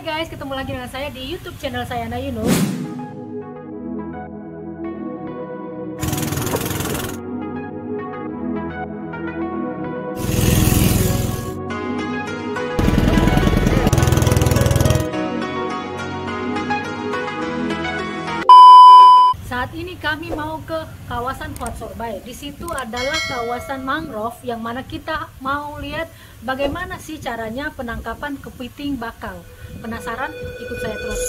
Hai guys, ketemu lagi dengan saya di YouTube channel saya Ana Yunus. Saat ini kami mau ke kawasan Fort Sorbai. Di situ adalah kawasan mangrove yang mana kita mau lihat bagaimana sih caranya penangkapan kepiting bakau. Penasaran? Ikut saya terus.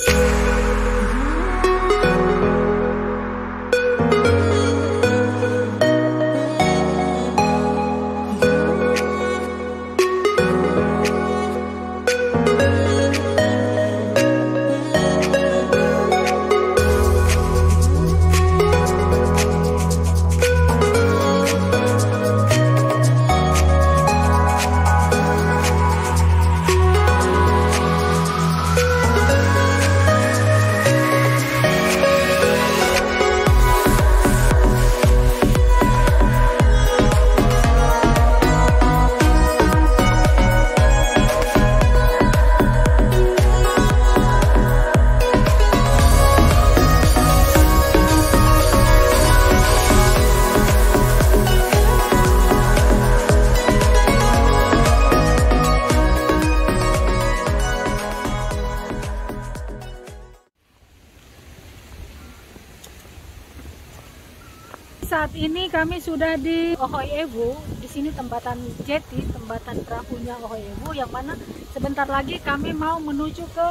Saat ini kami sudah di Ohoy Ewu. Di sini tempatan jeti, tempatan perahunya Ohoy Ewu, yang mana sebentar lagi kami mau menuju ke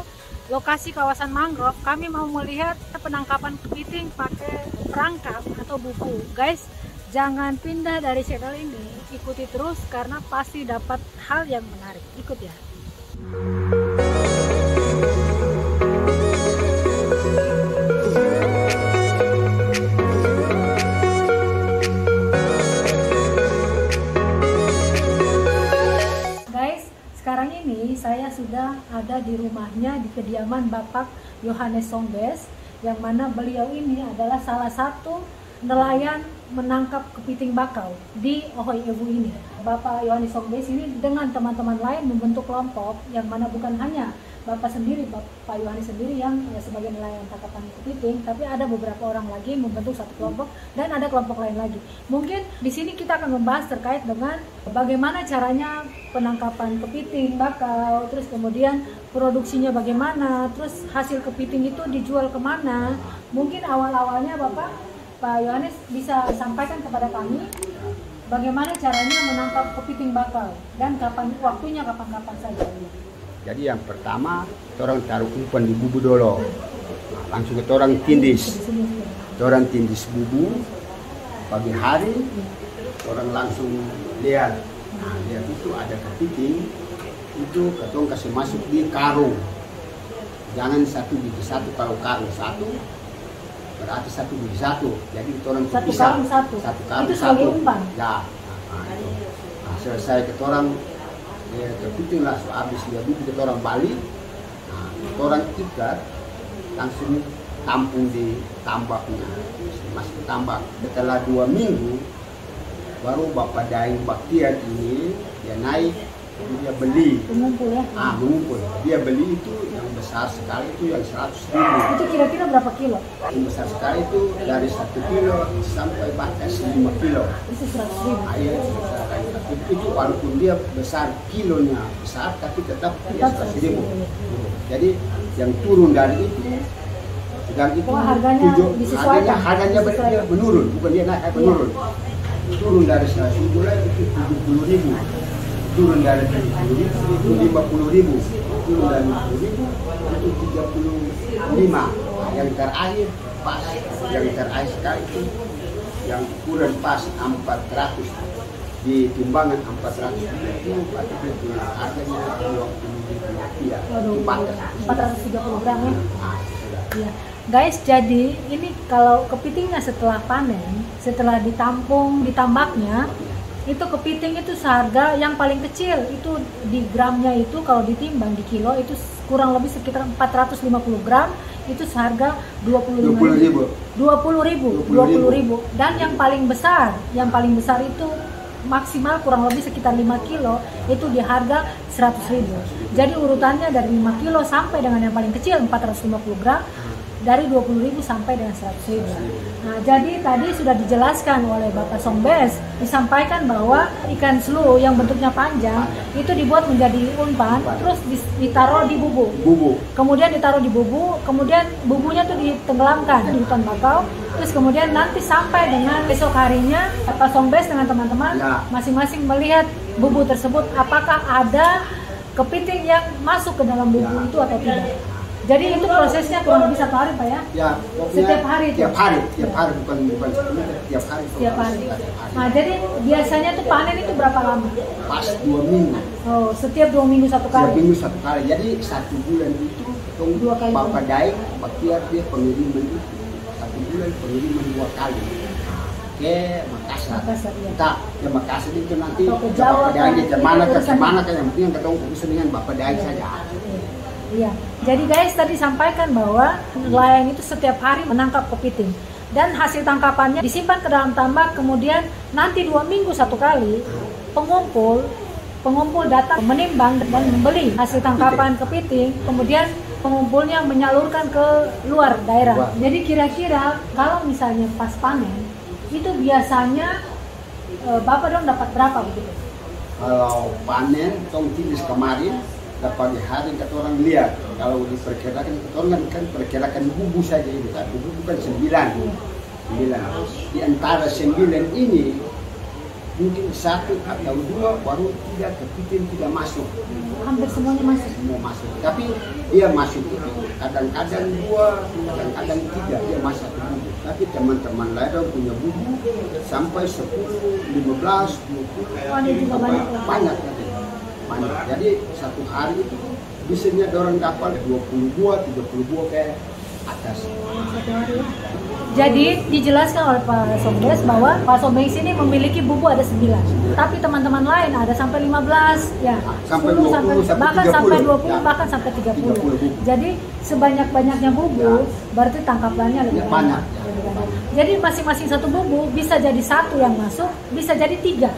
lokasi kawasan mangrove. Kami mau melihat penangkapan kepiting pakai perangkap atau buku. Guys, jangan pindah dari channel ini, ikuti terus karena pasti dapat hal yang menarik. Ikut ya. Sekarang ini saya sudah ada di rumahnya, di kediaman Bapak Yohanes Sombes, yang mana beliau ini adalah salah satu nelayan menangkap kepiting bakau di Ohoy Ewu ini. Bapak Yohanes Sombes ini dengan teman-teman lain membentuk kelompok, yang mana bukan hanya Bapak sendiri, Bapak Yohanes sendiri yang sebagai nelayan tangkapan kepiting, tapi ada beberapa orang lagi membentuk satu kelompok dan ada kelompok lain lagi. Mungkin di sini kita akan membahas terkait dengan bagaimana caranya penangkapan kepiting bakau, terus kemudian produksinya bagaimana, terus hasil kepiting itu dijual kemana. Mungkin awal-awalnya Pak Yohanes bisa sampaikan kepada kami bagaimana caranya menangkap kepiting bakau dan kapan waktunya, kapan-kapan saja. Jadi yang pertama, orang taruh umpan di bubu dulu. Nah, langsung ke orang tindis. Orang tindis bubu. Pagi hari, orang langsung lihat. Nah, lihat itu ada kepiting. Itu ketong kasih masuk di karung. Jangan satu biji satu, kalau karung satu, berarti satu biji satu. Jadi orang satu pisah. Karung satu. Satu karung itu satu. Sebagai umpan. Ya. Nah, selesai ke orang. Ya, kepiting lah habis dia buku ke orang Bali, nah, orang ikat langsung tampung di tambaknya, masih ke tambak. Setelah 2 minggu baru Bapak Daeng Baktian ini dia naik, dia beli, mengumpul ya? Mengumpul. Dia beli itu yang besar sekali itu yang 100.000. Itu kira-kira berapa kilo? Yang besar sekali itu dari 1 kilo sampai batas 5 kilo. Itu 100.000. Itu walaupun dia besar, kilonya besar, tapi tetap 100.000. Jadi yang turun dari itu, sedang itu harganya menurun, bukan dia naik, menurun. Turun dari 100.000 itu 70.000. Turun dari 70.000 itu 50.000. Turun dari 50.000 itu 35. Yang terakhir pas, yang terakhir sekali itu yang ukuran pas 400. Di timbangan 400 itu harganya 20.000 rupiah. 430 gram ya. Ya. Guys, jadi ini kalau kepitingnya setelah panen, setelah ditampung di tambaknya, itu kepiting itu seharga yang paling kecil itu di gramnya itu kalau ditimbang di kilo itu kurang lebih sekitar 450 gram, itu seharga 20.000. Dan yang paling besar itu maksimal kurang lebih sekitar 5 kilo itu di harga 100.000. Jadi urutannya dari 5 kilo sampai dengan yang paling kecil 450 gram dari 20.000 sampai dengan 100.000. Nah, jadi tadi sudah dijelaskan oleh Bapak Songbes, disampaikan bahwa ikan selu yang bentuknya panjang itu dibuat menjadi umpan, terus ditaruh di bubu. Kemudian ditaruh di bubu, kemudian bubunya tuh ditenggelamkan di hutan bakau. Terus kemudian nanti sampai dengan besok harinya Bapak Songbes dengan teman-teman masing-masing melihat bubu tersebut apakah ada kepiting yang masuk ke dalam bubu itu atau tidak. Jadi itu prosesnya kurang lebih 1 hari, Pak ya? Ya, setiap hari itu? Tiap hari bukan tiap hari. Setiap hari. Nah, jadi biasanya tuh panen itu berapa lama? Pas 2 minggu. Oh, setiap 2 minggu 1 kali? 2 minggu 1 kali. Jadi 1 bulan itu dua kali. Bapak Daik, dia pengiriman itu 1 bulan pengiriman 2 kali. Ke Makassar. Ya. Kita ke Makassar itu nanti ke Jawa, Bapak Daik kemana kan yang penting ketemu urusan dengan Bapak Daik saja. Iya, jadi guys tadi sampaikan bahwa nelayan itu setiap hari menangkap kepiting dan hasil tangkapannya disimpan ke dalam tambak, kemudian nanti 2 minggu 1 kali pengumpul datang menimbang dan membeli hasil tangkapan kepiting, kemudian pengumpulnya menyalurkan ke luar daerah. Jadi kira-kira kalau misalnya pas panen itu biasanya Bapak dong dapat berapa begitu? Kalau panen tong tilis kemarin dapat di hari kata orang lihat, kalau diperkirakan kata orang kan perkirakan bubu saja ini kan, bubu bukan 9. Di antara 9 ini mungkin 1 atau 2 baru kepiting tidak masuk. Hampir semuanya masuk. Semua masuk. Tapi dia masuk itu kadang-kadang 2, kadang-kadang 3 dia masuk bubu. Tapi teman-teman lain punya bubu sampai 10, 15, 20 banyak. Jadi 1 hari itu bisanya orang dapat 20 buah, 30 buah ke atas. Jadi dijelaskan oleh Pak Songbes bahwa Pak Songbes ini memiliki bubu ada 9. Tapi teman-teman lain ada sampai 15, ya, sampai 10, 20, bahkan 30, sampai 20, ya. bahkan sampai 30. Jadi sebanyak-banyaknya bubu, berarti tangkapannya lebih banyak. Jadi masing-masing 1 bubu bisa jadi 1 yang masuk, bisa jadi 3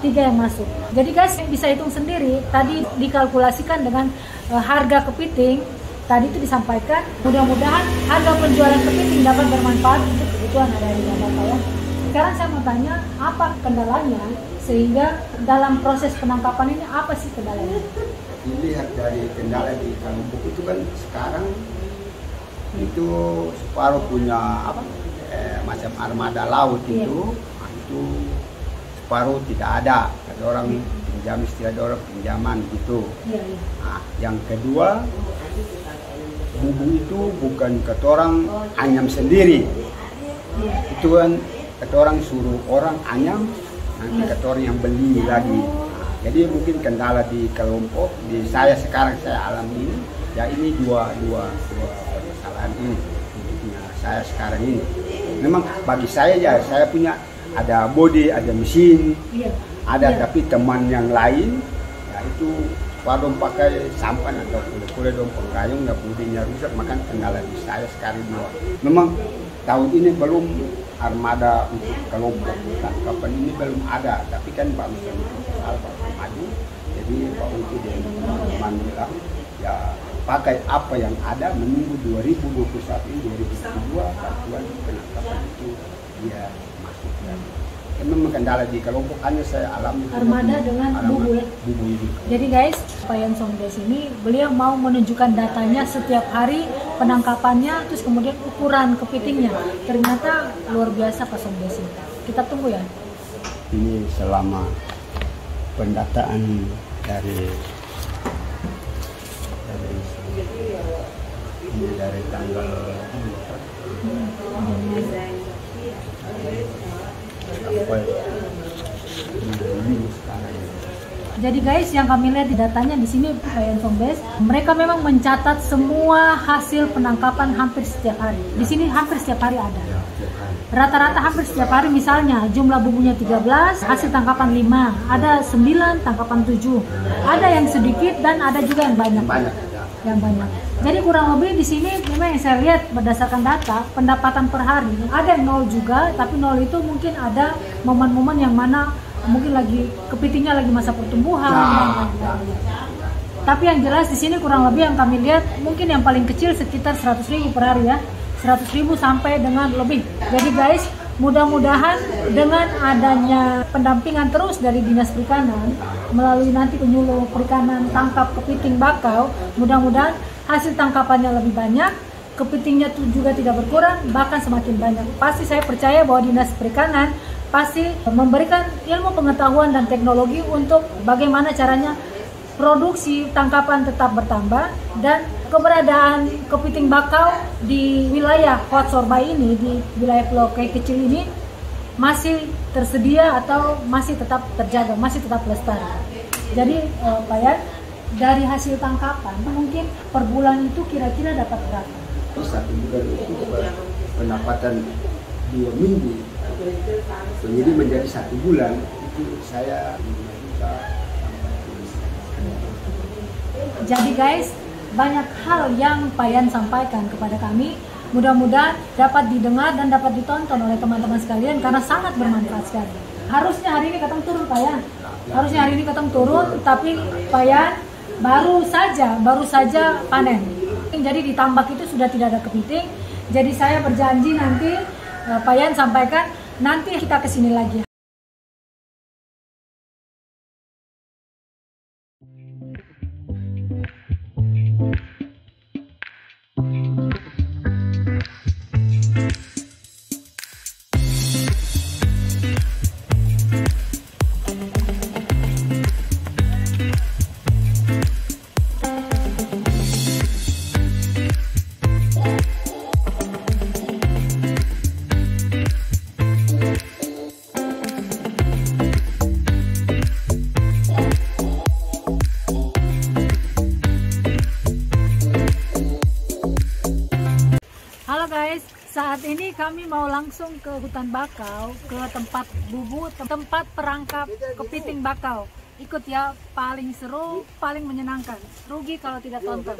yang masuk. Jadi guys bisa hitung sendiri. Tadi dikalkulasikan dengan harga kepiting. Tadi itu disampaikan. Mudah-mudahan harga penjualan kepiting dapat bermanfaat untuk kebutuhan hari-hari Bapak ya. Sekarang saya mau tanya apa kendalanya sehingga dalam proses penangkapan ini apa sih kendalanya? Dilihat dari kendala di Kalimpuk itu kan sekarang itu separuh punya macam armada laut itu, itu separuh tidak ada. Ada orang pinjam, istilah ada orang pinjaman gitu. Nah, yang kedua, bubu itu bukan kata orang anyam sendiri. Itu kan kata orang suruh orang anyam, nanti kata orang yang beli lagi. Nah, jadi mungkin kendala di kelompok di saya sekarang saya alami ini, ya ini dua permasalahan ini. Saya sekarang ini memang bagi saya ya saya punya ada body, ada mesin, tapi teman yang lain ya itu pada pakai sampan atau kulit dong penggayung nggak bodinya rusak, maka kendala di saya sekarang dua. Memang tahun ini belum armada untuk kelompok tangkapan ini belum ada, tapi kan Pak Musa Pak maju, jadi Pak Uti dan teman-teman bilang ya pakai apa yang ada menunggu 2021 ini 2022 bantuan penangkapan itu dia masuk lagi. Memang kendala di kelompok hanya saya alami armada dengan bubu ya. Bubu ini. Jadi guys, Pak Yan Songbes ini beliau mau menunjukkan datanya setiap hari penangkapannya, terus kemudian ukuran kepitingnya. Ternyata luar biasa Pak Songbes ini. Kita tunggu ya. Ini selama pendataan dari tanggal Jadi guys, yang kami lihat di datanya di sini Pak Yan Songbes, mereka memang mencatat semua hasil penangkapan hampir setiap hari. Di sini hampir setiap hari ada. Rata-rata hampir setiap hari, misalnya jumlah bubunya 13, hasil tangkapan 5, ada 9, tangkapan 7. Ada yang sedikit dan ada juga yang banyak. Yang banyak. Jadi kurang lebih di sini memang yang saya lihat berdasarkan data pendapatan per hari ada yang 0 juga, tapi 0 itu mungkin ada momen-momen yang mana mungkin lagi kepitingnya lagi masa pertumbuhan dan lain-lain. Tapi yang jelas di sini kurang lebih yang kami lihat mungkin yang paling kecil sekitar 100.000 per hari ya, 100.000 sampai dengan lebih. Jadi guys, mudah-mudahan dengan adanya pendampingan terus dari Dinas Perikanan melalui nanti penyuluh perikanan tangkap kepiting bakau, mudah-mudahan hasil tangkapannya lebih banyak, kepitingnya juga tidak berkurang, bahkan semakin banyak. Pasti saya percaya bahwa Dinas Perikanan pasti memberikan ilmu pengetahuan dan teknologi untuk bagaimana caranya produksi tangkapan tetap bertambah dan keberadaan kepiting bakau di wilayah Wat Sorbay ini, di wilayah Pulau Kei kecil ini masih tersedia atau masih tetap terjaga, masih tetap lestari. Jadi Pak Yan, dari hasil tangkapan mungkin per bulan itu kira-kira dapat berapa? Satu bulan itu pendapatan 2 minggu, jadi menjadi 1 bulan itu saya 5 juta. Jadi guys, banyak hal yang Pak Yan sampaikan kepada kami, mudah-mudahan dapat didengar dan dapat ditonton oleh teman-teman sekalian karena sangat bermanfaat sekali. Harusnya hari ini katong turun Pak Yan, harusnya hari ini katong turun, tapi Pak Yan baru saja panen. Jadi di tambak itu sudah tidak ada kepiting. Jadi saya berjanji nanti Pak Yan sampaikan, nanti kita kesini lagi. Saat ini kami mau langsung ke hutan bakau, ke tempat bubu, tempat perangkap kepiting bakau. Ikut ya, paling seru, paling menyenangkan. Rugi kalau tidak tonton.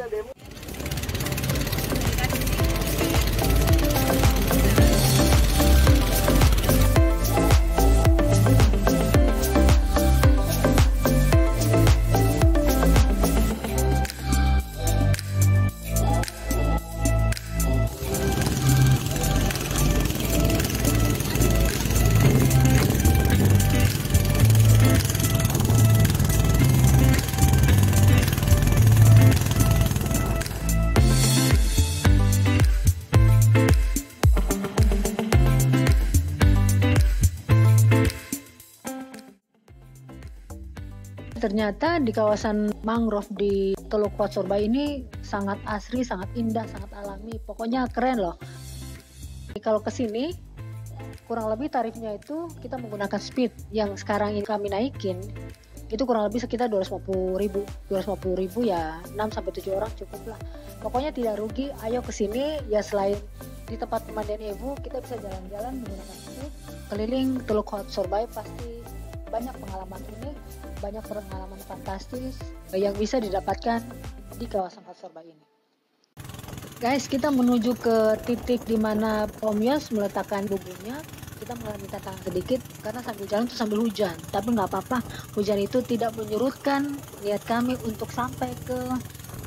Ternyata di kawasan mangrove di Teluk Wat Sorbay ini sangat asri, sangat indah, sangat alami. Pokoknya keren loh. Kalau kesini kurang lebih tarifnya itu kita menggunakan speed yang sekarang ini kami naikin. Itu kurang lebih sekitar 250.000. 250.000 ya 6-7 orang cukup lah. Pokoknya tidak rugi. Ayo kesini ya, selain di tempat pemandian Evu, kita bisa jalan-jalan menggunakan speed keliling Teluk Wat Sorbay. Pasti banyak pengalaman unik, banyak pengalaman fantastis yang bisa didapatkan di kawasan Wat Sorbay ini. Guys, kita menuju ke titik di mana Om Yos meletakkan bubunya. Kita mengalami tantangan sedikit karena sambil jalan itu sambil hujan, tapi nggak apa-apa. Hujan itu tidak menyurutkan niat kami untuk sampai ke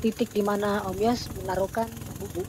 titik di mana Om Yos menaruhkan bubu.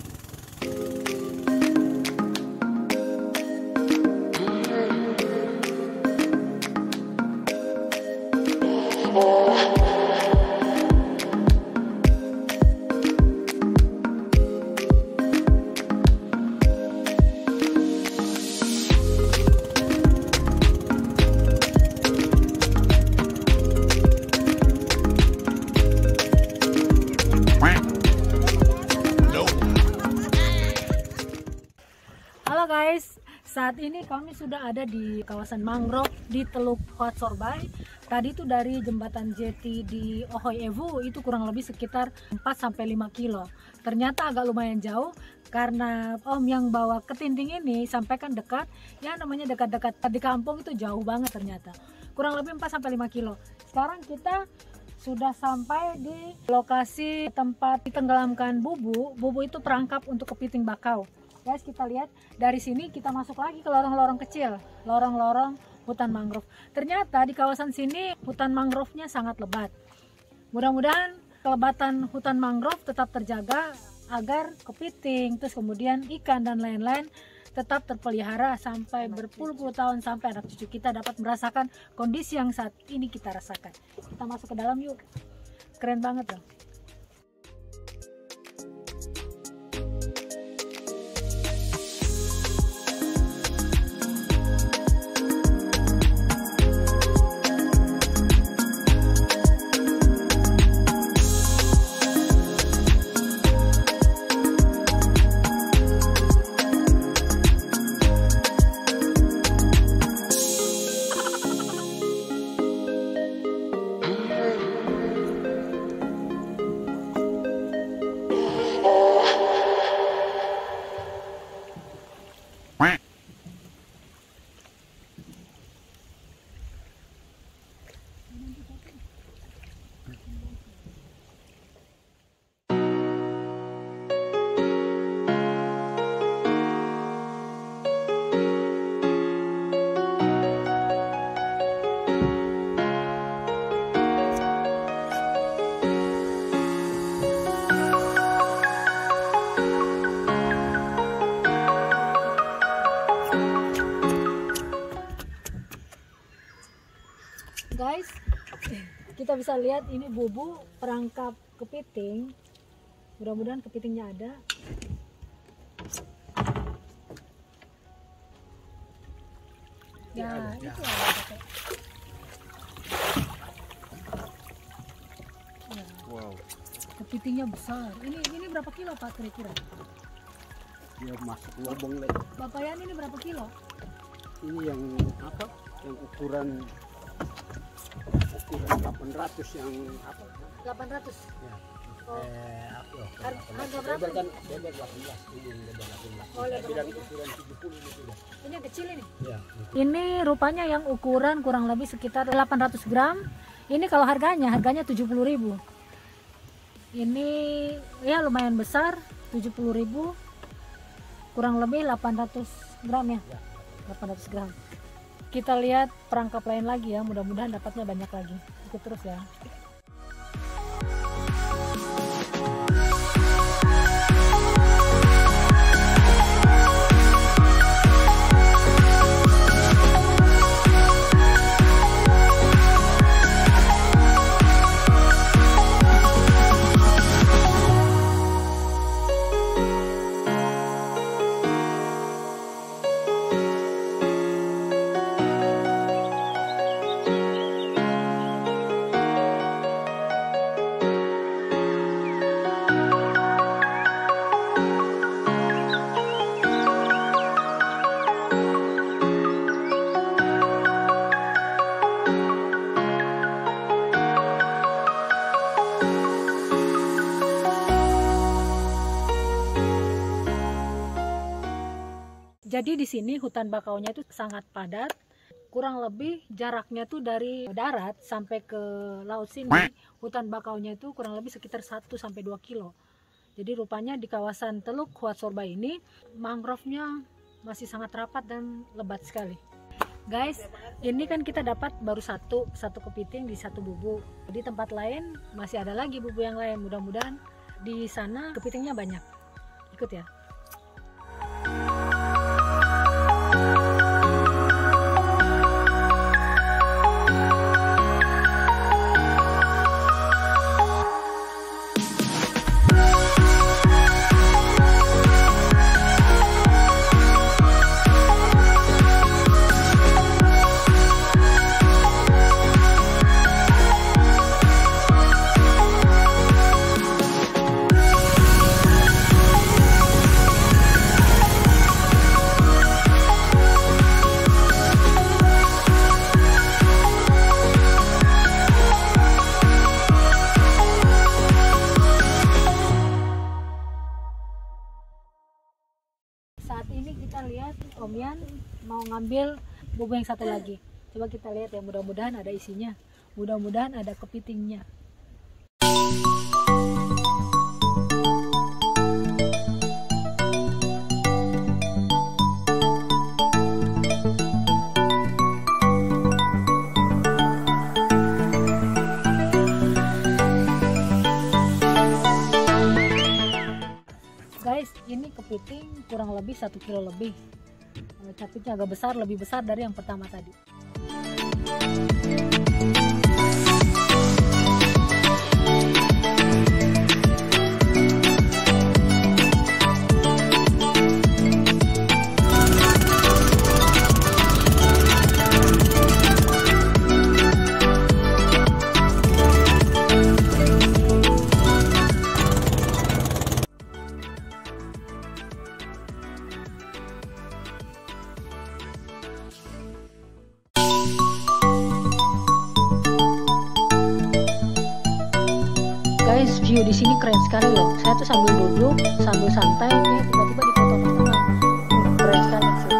Guys, saat ini kami sudah ada di kawasan mangrove di Teluk Wat Sorbay. Tadi itu dari jembatan jeti di Ohoy Evu itu kurang lebih sekitar 4-5 kilo. Ternyata agak lumayan jauh karena Om yang bawa ketinting ini sampaikan dekat. Ya namanya dekat-dekat di kampung itu jauh banget ternyata. Kurang lebih 4-5 kilo. Sekarang kita sudah sampai di lokasi tempat ditenggelamkan bubu. Bubu itu perangkap untuk kepiting bakau. Guys, kita lihat dari sini kita masuk lagi ke lorong-lorong kecil, lorong-lorong hutan mangrove. Ternyata di kawasan sini hutan mangrove-nya sangat lebat. Mudah-mudahan kelebatan hutan mangrove tetap terjaga agar kepiting, terus kemudian ikan dan lain-lain tetap terpelihara sampai berpuluh-puluh tahun, sampai anak cucu kita dapat merasakan kondisi yang saat ini kita rasakan. Kita masuk ke dalam yuk. Keren banget loh. Guys, kita bisa lihat ini bubu perangkap kepiting. Mudah-mudahan kepitingnya ada. Ya, itu ada. Ya. Wow. Kepitingnya besar. Ini berapa kilo Pak kira-kira? Dia masuk lubang lagi. Bapak Yan, ini berapa kilo? Ini yang apa? Yang ukuran 800 yang apa? 800. Ya. Oh. Harga berapa? Kan lebar 18, ini yang lebar 18. Oh, lebar bilang ukuran 70 ini sudah. Ini yang kecil ini? Ya. Ini rupanya yang ukuran kurang lebih sekitar 800 gram. Ini kalau harganya 70.000. Ini ya lumayan besar, 70.000. Kurang lebih 800 gram ya. 800 gram. Kita lihat perangkap lain lagi ya, mudah-mudahan dapatnya banyak lagi. Ikut terus ya. Jadi di sini hutan bakaunya itu sangat padat, kurang lebih jaraknya tuh dari darat sampai ke laut sini, hutan bakaunya itu kurang lebih sekitar 1-2 kilo. Jadi rupanya di kawasan Teluk Huat Sorba ini mangrove-nya masih sangat rapat dan lebat sekali. Guys, ini kan kita dapat baru satu kepiting di satu bubu. Di tempat lain masih ada lagi bubu yang lain. Mudah-mudahan di sana kepitingnya banyak. Ikut ya. Saat ini kita lihat Om Yan mau ngambil bubu yang satu lagi. Coba kita lihat ya, mudah-mudahan ada isinya. Mudah-mudahan ada kepitingnya. Guys, ini kepiting kurang lebih 1 kilo lebih. Capitnya agak besar, lebih besar dari yang pertama tadi. Guys, view di sini keren sekali loh. Saya tuh sambil duduk, sambil santai, tiba-tiba dipoto teman-teman. Keren sekali sih.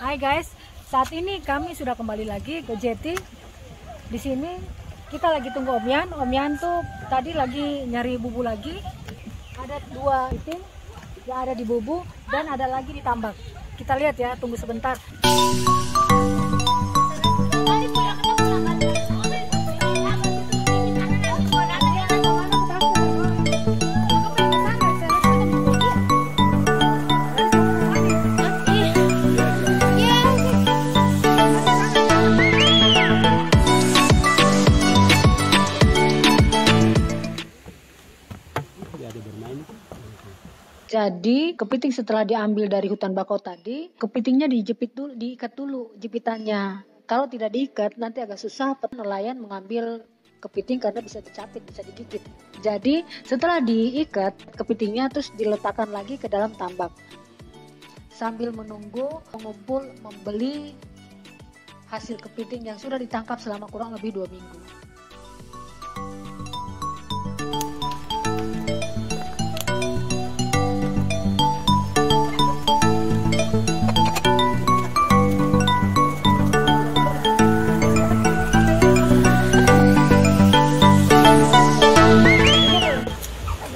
Hai guys, saat ini kami sudah kembali lagi ke Jeti. Di sini kita lagi tunggu Om Yan. Om Yan tuh tadi lagi nyari bubu lagi. Ada 2 iting yang ada di bubu dan ada lagi di tambak. Kita lihat ya, tunggu sebentar. Jadi kepiting setelah diambil dari hutan bakau tadi, kepitingnya diikat dulu jepitannya. Kalau tidak diikat nanti agak susah nelayan mengambil kepiting karena bisa dicapit, bisa digigit. Jadi setelah diikat kepitingnya terus diletakkan lagi ke dalam tambak. Sambil menunggu mengumpul membeli hasil kepiting yang sudah ditangkap selama kurang lebih 2 minggu.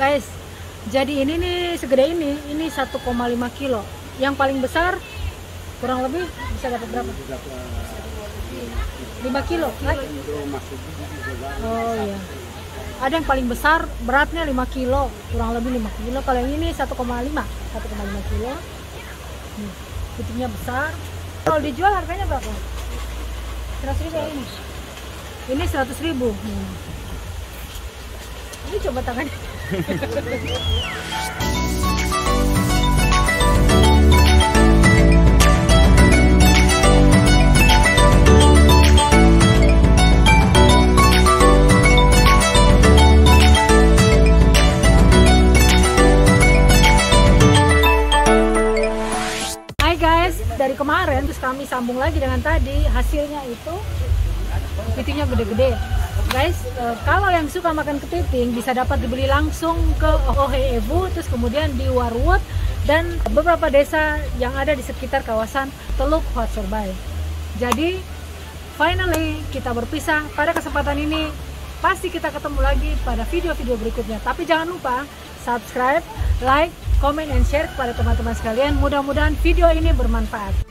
Guys, jadi ini nih segede ini 1,5 kilo. Yang paling besar kurang lebih bisa dapat berapa? 5 kilo. Oh iya. Ada yang paling besar beratnya 5 kilo, kurang lebih 5 kilo. Kalau yang ini 1,5 kilo. Kepitingnya besar. Kalau dijual harganya berapa? 100.000 ya ini. Ini 100.000. Ini coba tangannya. Hai guys, dari kemarin terus kami sambung lagi dengan tadi, hasilnya itu kepitingnya gede-gede. Guys, kalau yang suka makan kepiting bisa dapat dibeli langsung ke Ohe-Ebu, terus kemudian di Warwood dan beberapa desa yang ada di sekitar kawasan Teluk Hwatsorbai. Jadi, finally kita berpisah pada kesempatan ini. Pasti kita ketemu lagi pada video-video berikutnya. Tapi jangan lupa subscribe, like, comment, and share kepada teman-teman sekalian. Mudah-mudahan video ini bermanfaat.